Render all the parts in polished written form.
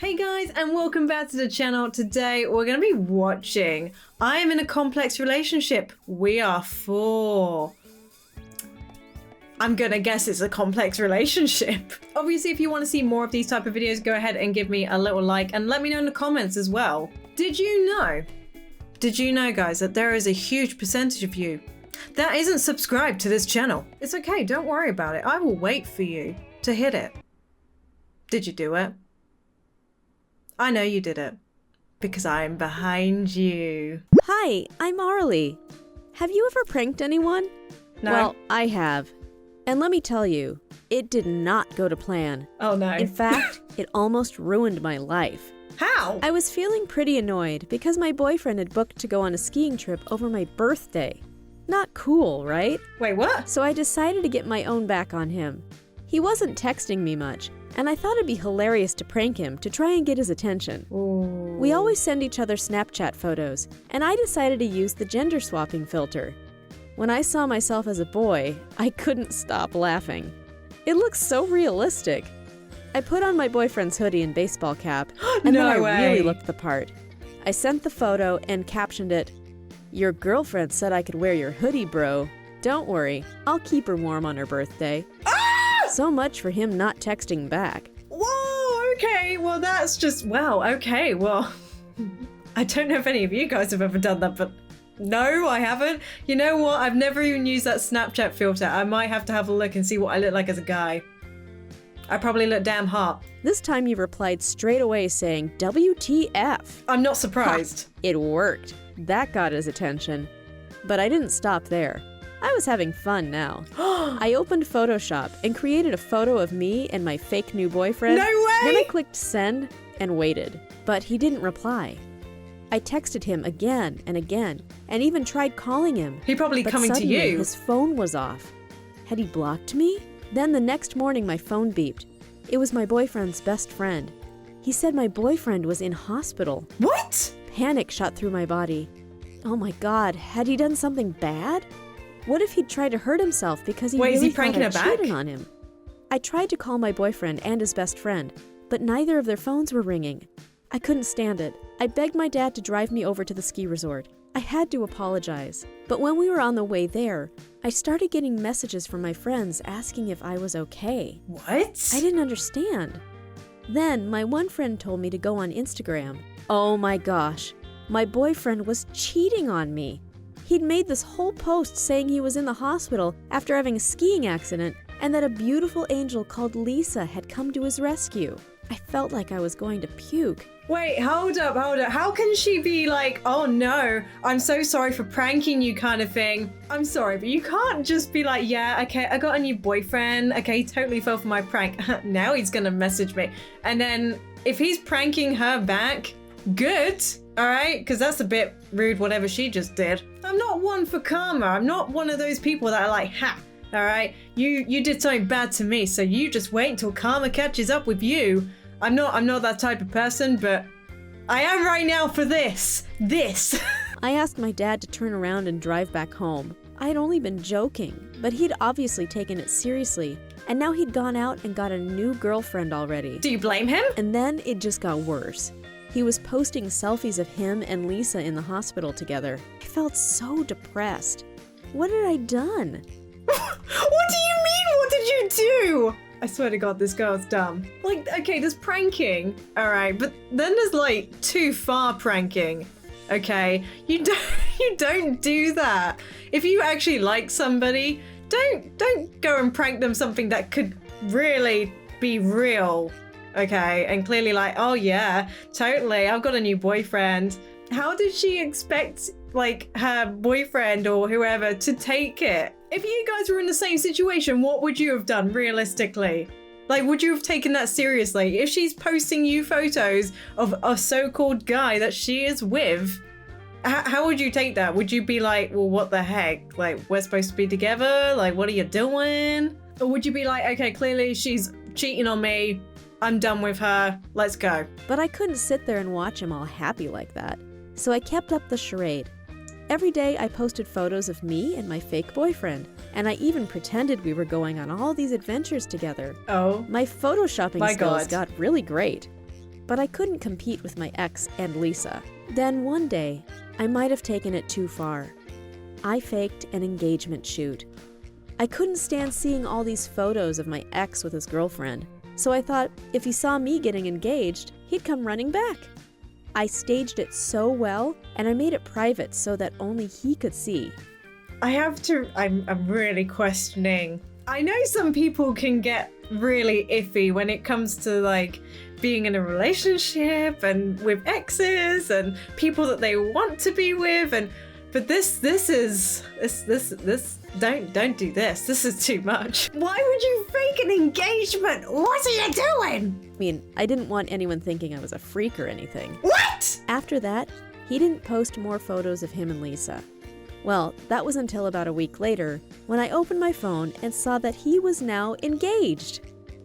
Hey guys, and welcome back to the channel. Today we're going to be watching I Am in a Complex Relationship. We are four. I'm going to guess it's a complex relationship. Obviously, if you want to see more of these type of videos, go ahead and give me a little like and let me know in the comments as well. Did you know, guys, that there is a huge percentage of you that isn't subscribed to this channel? It's okay, don't worry about it. I will wait for you to hit it. Did you do it? I know you did it, because I'm behind you. Hi, I'm Arlie. Have you ever pranked anyone? No. Well, I have. And let me tell you, it did not go to plan. Oh no. In fact, it almost ruined my life. How? I was feeling pretty annoyed because my boyfriend had booked to go on a skiing trip over my birthday. Not cool, right? Wait, what? So I decided to get my own back on him. He wasn't texting me much, and I thought it'd be hilarious to prank him to try and get his attention. Ooh. We always send each other Snapchat photos, and I decided to use the gender swapping filter. When I saw myself as a boy, I couldn't stop laughing. It looks so realistic. I put on my boyfriend's hoodie and baseball cap, and No then I way. really looked the part. I sent the photo and captioned it, "Your girlfriend said I could wear your hoodie, bro. Don't worry, I'll keep her warm on her birthday." So much for him not texting back. Whoa, okay, well that's just, wow, okay, well, I don't know if any of you guys have ever done that, but no, I haven't. You know what, I've never even used that Snapchat filter. I might have to have a look and see what I look like as a guy. I probably look damn hot. This time you replied straight away saying, "WTF?" I'm not surprised. It worked. That got his attention. But I didn't stop there. I was having fun now. I opened Photoshop and created a photo of me and my fake new boyfriend. No way! Then I clicked send and waited, but he didn't reply. I texted him again and again, and even tried calling him. He probably But coming to suddenly you. his phone was off. Had he blocked me? Then the next morning my phone beeped. It was my boyfriend's best friend. He said my boyfriend was in hospital. What? Panic shot through my body. Oh my God, had he done something bad? What if he'd tried to hurt himself because he Wait, is really he pranking thought her I'd back? cheated on him? I tried to call my boyfriend and his best friend, but neither of their phones were ringing. I couldn't stand it. I begged my dad to drive me over to the ski resort. I had to apologize. But when we were on the way there, I started getting messages from my friends asking if I was okay. What? I didn't understand. Then my one friend told me to go on Instagram. Oh my gosh, my boyfriend was cheating on me. He'd made this whole post saying he was in the hospital after having a skiing accident and that a beautiful angel called Lisa had come to his rescue. I felt like I was going to puke. Wait, hold up. How can she be like, oh no, I'm so sorry for pranking you kind of thing? I'm sorry, but you can't just be like, yeah, okay, I got a new boyfriend. Okay, he totally fell for my prank. Now he's gonna message me. And then if he's pranking her back, good, all right? Because that's a bit rude, whatever she just did. I'm not one for karma. I'm not one of those people that are like, ha, all right, you did something bad to me, so you just wait until karma catches up with you. I'm not that type of person, but I am right now for this. I asked my dad to turn around and drive back home. I had only been joking, but he'd obviously taken it seriously, and now he'd gone out and got a new girlfriend already. Do you blame him? And then it just got worse. He was posting selfies of him and Lisa in the hospital together. I felt so depressed. What had I done? What do you mean? What did you do? I swear to God, this girl's dumb. Like, okay, there's pranking, all right, but then there's like too far pranking. Okay, you don't do that. If you actually like somebody, don't go and prank them something that could really be real. Okay, and clearly like, oh yeah, totally, I've got a new boyfriend. How did she expect like her boyfriend or whoever to take it? If you guys were in the same situation, what would you have done realistically? Like, would you have taken that seriously? If she's posting you photos of a so-called guy that she is with, how would you take that? Would you be like, well, what the heck? Like, we're supposed to be together? Like, what are you doing? Or would you be like, okay, clearly she's cheating on me. I'm done with her. Let's go. But I couldn't sit there and watch him all happy like that. So I kept up the charade. Every day I posted photos of me and my fake boyfriend, and I even pretended we were going on all these adventures together. Oh. My photoshopping skills God. got really great. but I couldn't compete with my ex and Lisa. Then one day, I might have taken it too far. I faked an engagement shoot. I couldn't stand seeing all these photos of my ex with his girlfriend, so I thought if he saw me getting engaged, he'd come running back. I staged it so well, and I made it private so that only he could see. I'm really questioning. I know some people can get really iffy when it comes to like being in a relationship and with exes and people that they want to be with, but this don't do this. This is too much. Why would you fake an engagement? What are you doing? I mean, I didn't want anyone thinking I was a freak or anything. What? After that, he didn't post more photos of him and Lisa. Well, that was until about a week later, when I opened my phone and saw that he was now engaged.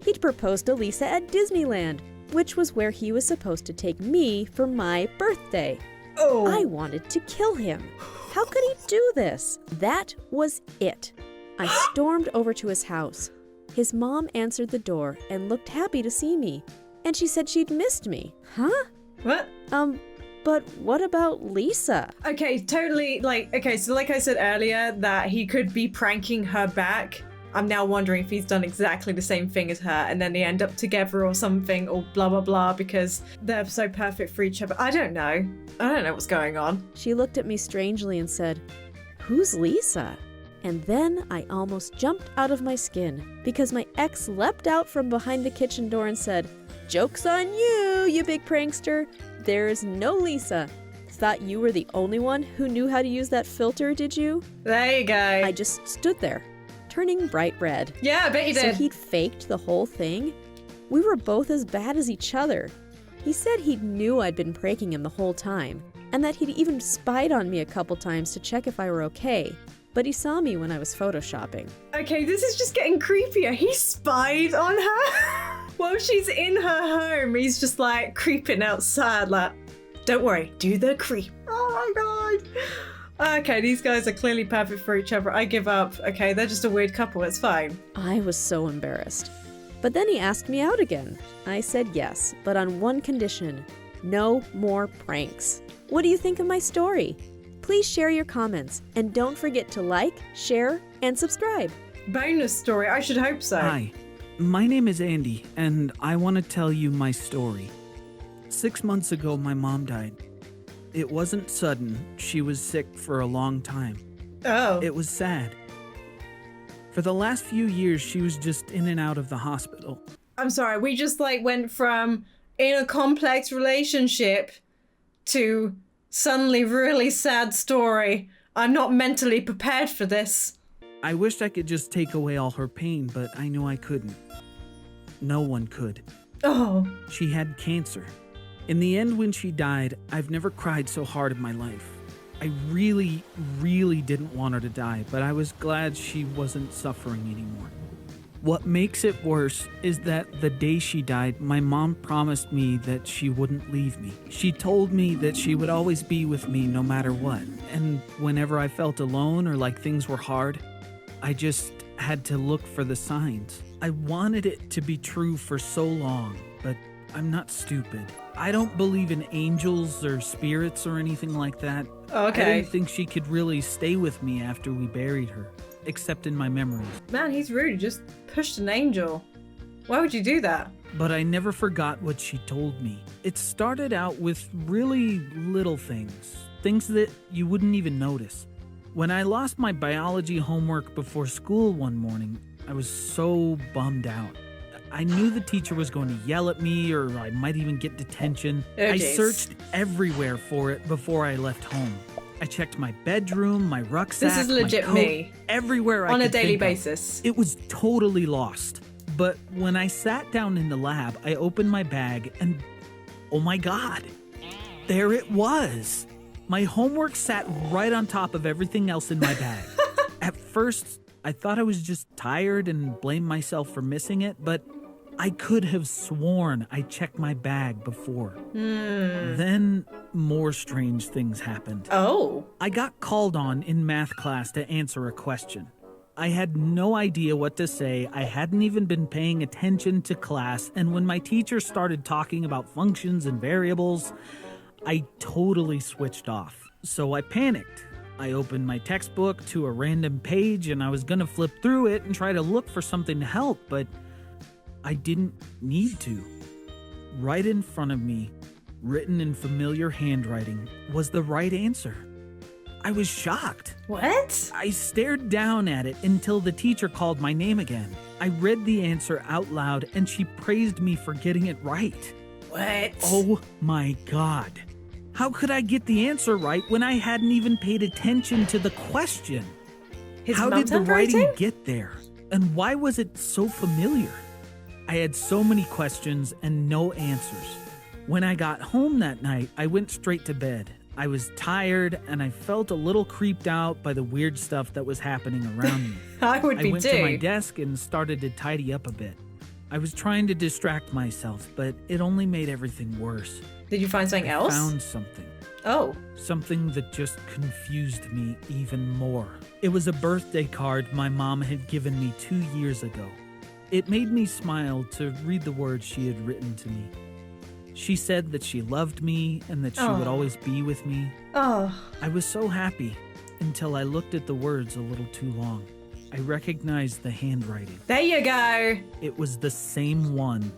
He'd proposed to Lisa at Disneyland, which was where he was supposed to take me for my birthday. Oh. I wanted to kill him. How could he do this? That was it. I stormed over to his house. His mom answered the door and looked happy to see me. And she said she'd missed me. Huh? What? But what about Lisa? Okay, totally, so like I said earlier, that he could be pranking her back. I'm now wondering if he's done exactly the same thing as her and then they end up together or something or blah, blah, blah because they're so perfect for each other. I don't know what's going on. She looked at me strangely and said, "Who's Lisa?" And then I almost jumped out of my skin because my ex leapt out from behind the kitchen door and said, "Joke's on you, you big prankster. There's no Lisa. Thought you were the only one who knew how to use that filter, did you?" There you go. I just stood there, turning bright red. Yeah, I bet you did. So he'd faked the whole thing? We were both as bad as each other. He said he knew I'd been pranking him the whole time, and that he'd even spied on me a couple times to check if I were okay. But he saw me when I was photoshopping. Okay, this is just getting creepier. He spied on her while she's in her home. He's just like creeping outside like, don't worry, do the creep. Oh my god. Okay, these guys are clearly perfect for each other. I give up. Okay, they're just a weird couple. It's fine. I was so embarrassed. But then he asked me out again. I said yes, but on one condition. No more pranks. What do you think of my story? Please share your comments and don't forget to like, share, and subscribe. Bonus story. I should hope so. Hi, my name is Andy, and I want to tell you my story. 6 months ago, my mom died. It wasn't sudden. She was sick for a long time. Oh. It was sad. For the last few years, she was just in and out of the hospital. I'm sorry, we just went from in a complex relationship to suddenly really sad story. I'm not mentally prepared for this. I wished I could just take away all her pain, but I knew I couldn't. No one could. Oh. She had cancer. In the end, when she died, I've never cried so hard in my life. I really, really didn't want her to die, but I was glad she wasn't suffering anymore. What makes it worse is that the day she died, my mom promised me that she wouldn't leave me. She told me that she would always be with me no matter what. And whenever I felt alone or like things were hard, I just had to look for the signs. I wanted it to be true for so long, but I'm not stupid. I don't believe in angels or spirits or anything like that. Okay. I didn't think she could really stay with me after we buried her, except in my memories. Man, he's rude. He just pushed an angel. Why would you do that? But I never forgot what she told me. It started out with really little things that you wouldn't even notice. When I lost my biology homework before school one morning, I was so bummed out. I knew the teacher was going to yell at me or I might even get detention. Oh, I jeez. searched everywhere for it before I left home. I checked my bedroom, my rucksack, This is legit my coat, me. everywhere I On a could daily think of. basis. It was totally lost. But when I sat down in the lab, I opened my bag and oh my God, there it was. My homework sat right on top of everything else in my bag. At first, I thought I was just tired and blamed myself for missing it, but I could have sworn I checked my bag before. Then more strange things happened. Oh. I got called on in math class to answer a question. I had no idea what to say. I hadn't even been paying attention to class, and when my teacher started talking about functions and variables, I totally switched off. So I panicked. I opened my textbook to a random page, and I was gonna flip through it and try to look for something to help, but I didn't need to. Right in front of me, written in familiar handwriting, was the right answer. I was shocked. What? I stared down at it until the teacher called my name again. I read the answer out loud and she praised me for getting it right. What? Oh my God. How could I get the answer right when I hadn't even paid attention to the question? His How did mum's the writing handwriting? get there? And why was it so familiar? I had so many questions and no answers. When I got home that night, I went straight to bed. I was tired and I felt a little creeped out by the weird stuff that was happening around me. I would I be went too. to my desk and started to tidy up a bit. I was trying to distract myself, but it only made everything worse. Did you find something I else? found something. Oh. Something that just confused me even more. It was a birthday card my mom had given me 2 years ago. It made me smile to read the words she had written to me. She said that she loved me and that she would always be with me. Oh. I was so happy until I looked at the words a little too long. I recognized the handwriting. There you go. It was the same one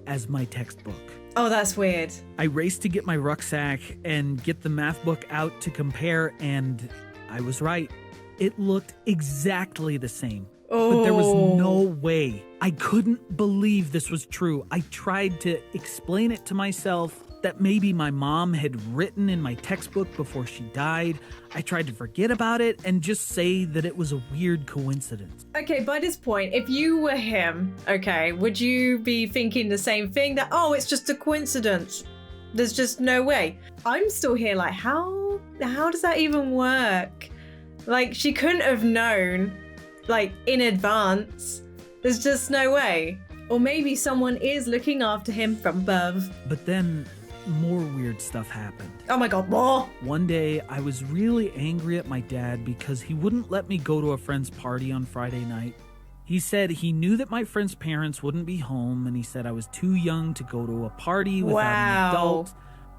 as my textbook. Oh, that's weird. I raced to get my rucksack and get the math book out to compare, and I was right. It looked exactly the same. But there was no way. I couldn't believe this was true. I tried to explain it to myself that maybe my mom had written in my textbook before she died. I tried to forget about it and just say that it was a weird coincidence. Okay, by this point, if you were him, okay, would you be thinking the same thing? That, oh, it's just a coincidence. There's just no way. I'm still here like, how does that even work? Like, she couldn't have known, like, in advance. There's just no way. Or maybe someone is looking after him from above. But then more weird stuff happened. Oh my god, more? One day, I was really angry at my dad because he wouldn't let me go to a friend's party on Friday night. He said he knew that my friend's parents wouldn't be home, and he said I was too young to go to a party without an adult.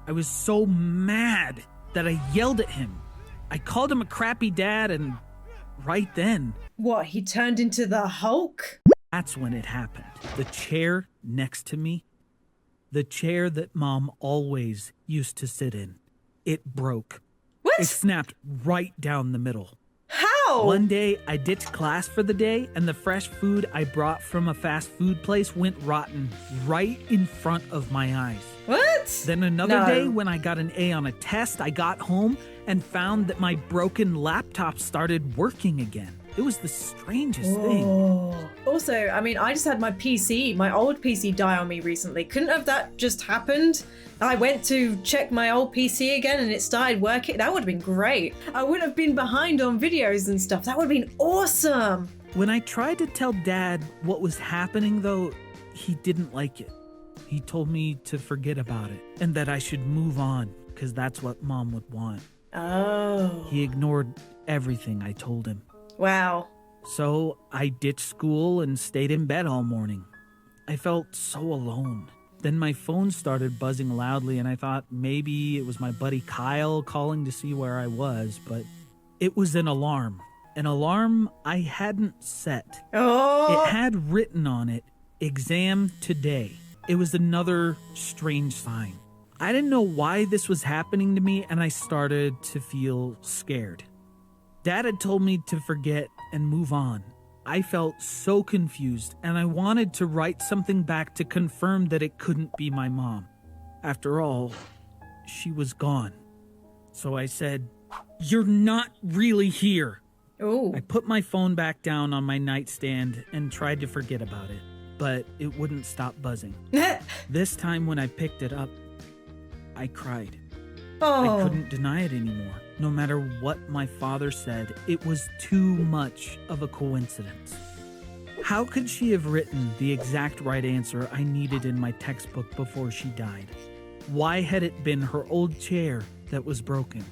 I was so mad that I yelled at him. I called him a crappy dad, and right then... What, he turned into the Hulk? That's when it happened. The chair next to me, the chair that Mom always used to sit in, it broke. What? It snapped right down the middle. How? One day, I ditched class for the day, and the fresh food I brought from a fast food place went rotten right in front of my eyes. What? Then another No. day, when I got an A on a test, I got home and found that my broken laptop started working again. It was the strangest thing. Oh. Also, I mean, I just had my old PC die on me recently. Couldn't have that just happened? I went to check my old PC again and it started working. That would have been great. I wouldn't have been behind on videos and stuff. That would have been awesome. When I tried to tell Dad what was happening, though, he didn't like it. He told me to forget about it and that I should move on because that's what Mom would want. Oh. He ignored everything I told him. Wow. So I ditched school and stayed in bed all morning. I felt so alone. Then my phone started buzzing loudly and I thought maybe it was my buddy Kyle calling to see where I was, but it was an alarm. An alarm I hadn't set. Oh. It had written on it, exam today. It was another strange sign. I didn't know why this was happening to me and I started to feel scared. Dad had told me to forget and move on. I felt so confused, and I wanted to write something back to confirm that it couldn't be my mom. After all, she was gone. So I said, "You're not really here." Oh. I put my phone back down on my nightstand and tried to forget about it, but it wouldn't stop buzzing. This time when I picked it up, I cried. Oh. I couldn't deny it anymore. No matter what my father said, it was too much of a coincidence. How could she have written the exact right answer I needed in my textbook before she died? Why had it been her old chair that was broken?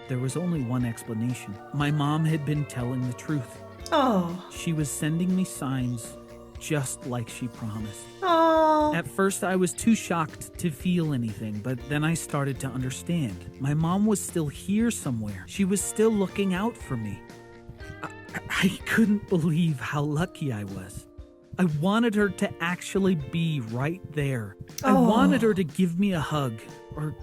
There was only one explanation. My mom had been telling the truth. Oh. She was sending me signs just like she promised. Oh. At first, I was too shocked to feel anything, but then I started to understand. My mom was still here somewhere. She was still looking out for me. I couldn't believe how lucky I was. I wanted her to actually be right there. I wanted her to give me a hug or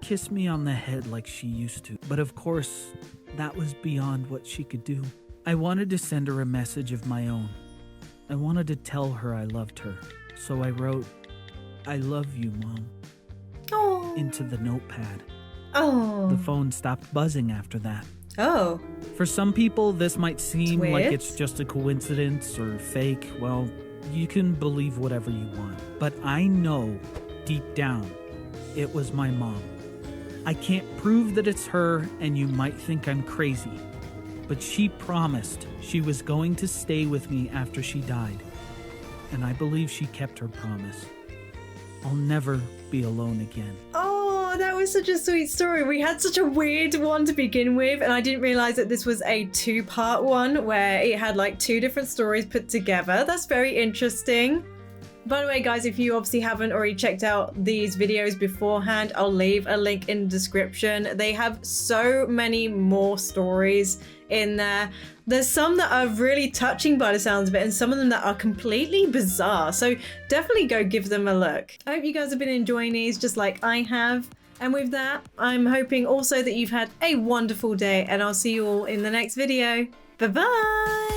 kiss me on the head like she used to. But of course, that was beyond what she could do. I wanted to send her a message of my own. I wanted to tell her I loved her. So I wrote, "I love you, Mom," into the notepad. Oh. The phone stopped buzzing after that. Oh. For some people, this might seem It's like weird. it's just a coincidence or fake. Well, you can believe whatever you want. But I know, deep down, it was my mom. I can't prove that it's her, and you might think I'm crazy. But she promised she was going to stay with me after she died. And I believe she kept her promise. I'll never be alone again. Oh, that was such a sweet story. We had such a weird one to begin with, and I didn't realize that this was a two-part one where it had like two different stories put together. That's very interesting. By the way, guys, if you obviously haven't already checked out these videos beforehand, I'll leave a link in the description. They have so many more stories in there. There's some that are really touching by the sounds of it, and some of them that are completely bizarre. So definitely go give them a look. I hope you guys have been enjoying these just like I have. And with that, I'm hoping also that you've had a wonderful day, and I'll see you all in the next video. Bye-bye!